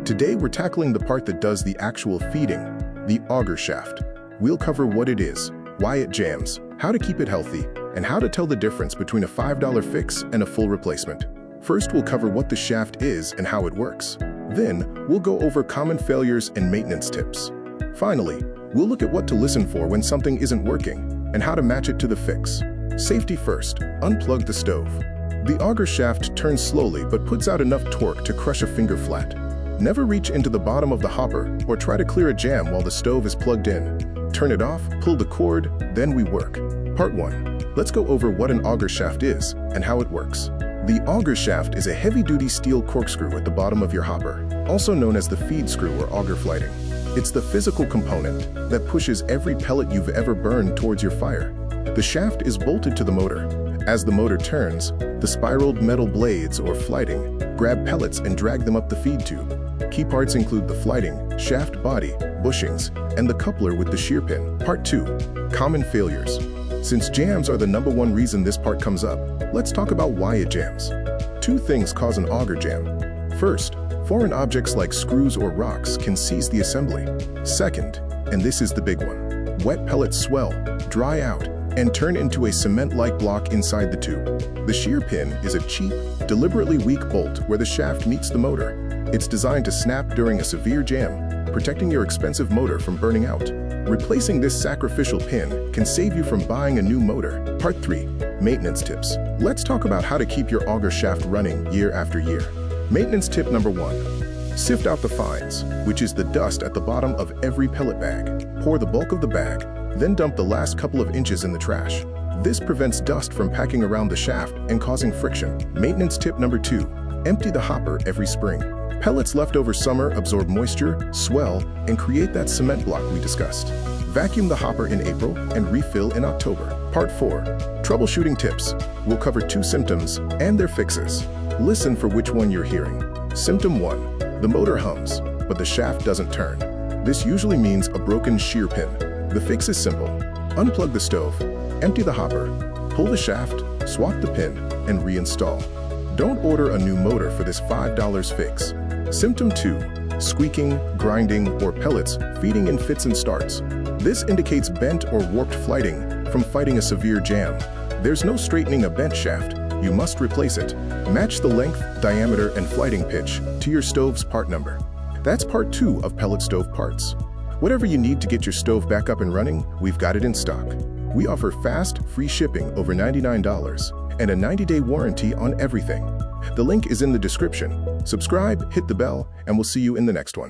Today we're tackling the part that does the actual feeding, the auger shaft. We'll cover what it is, why it jams, how to keep it healthy, and how to tell the difference between a $5 fix and a full replacement. First, we'll cover what the shaft is and how it works. Then, we'll go over common failures and maintenance tips. Finally, we'll look at what to listen for when something isn't working and how to match it to the fix. Safety first, unplug the stove. The auger shaft turns slowly but puts out enough torque to crush a finger flat. Never reach into the bottom of the hopper or try to clear a jam while the stove is plugged in. Turn it off, pull the cord, then we work. Part 1. Let's go over what an auger shaft is and how it works. The auger shaft is a heavy-duty steel corkscrew at the bottom of your hopper, also known as the feed screw or auger flighting. It's the physical component that pushes every pellet you've ever burned towards your fire. The shaft is bolted to the motor. As the motor turns, the spiraled metal blades or flighting grab pellets and drag them up the feed tube. Key parts include the flighting, shaft body, bushings, and the coupler with the shear pin. Part 2. Common failures. Since jams are the #1 reason this part comes up, let's talk about why it jams. 2 things cause an auger jam. First, foreign objects like screws or rocks can seize the assembly. Second, and this is the big one, wet pellets swell, dry out, and turn into a cement-like block inside the tube. The shear pin is a cheap, deliberately weak bolt where the shaft meets the motor. It's designed to snap during a severe jam, protecting your expensive motor from burning out. Replacing this sacrificial pin can save you from buying a new motor. Part 3. Maintenance tips. Let's talk about how to keep your auger shaft running year after year. Maintenance tip number 1. Sift out the fines, which is the dust at the bottom of every pellet bag. Pour the bulk of the bag, then dump the last couple of inches in the trash. This prevents dust from packing around the shaft and causing friction. Maintenance tip number 2. Empty the hopper every spring. Pellets left over summer absorb moisture, swell, and create that cement block we discussed. Vacuum the hopper in April and refill in October. Part 4. Troubleshooting tips. We'll cover 2 symptoms and their fixes. Listen for which one you're hearing. Symptom 1. The motor hums, but the shaft doesn't turn. This usually means a broken shear pin. The fix is simple. Unplug the stove, empty the hopper, pull the shaft, swap the pin, and reinstall. Don't order a new motor for this $5 fix. Symptom 2. Squeaking, grinding, or pellets feeding in fits and starts. This indicates bent or warped flighting from fighting a severe jam. There's no straightening a bent shaft. You must replace it. Match the length, diameter, and flighting pitch to your stove's part number. That's part 2 of pellet stove parts. Whatever you need to get your stove back up and running, we've got it in stock. We offer fast, free shipping over $99 and a 90-day warranty on everything. The link is in the description. Subscribe, hit the bell, and we'll see you in the next one.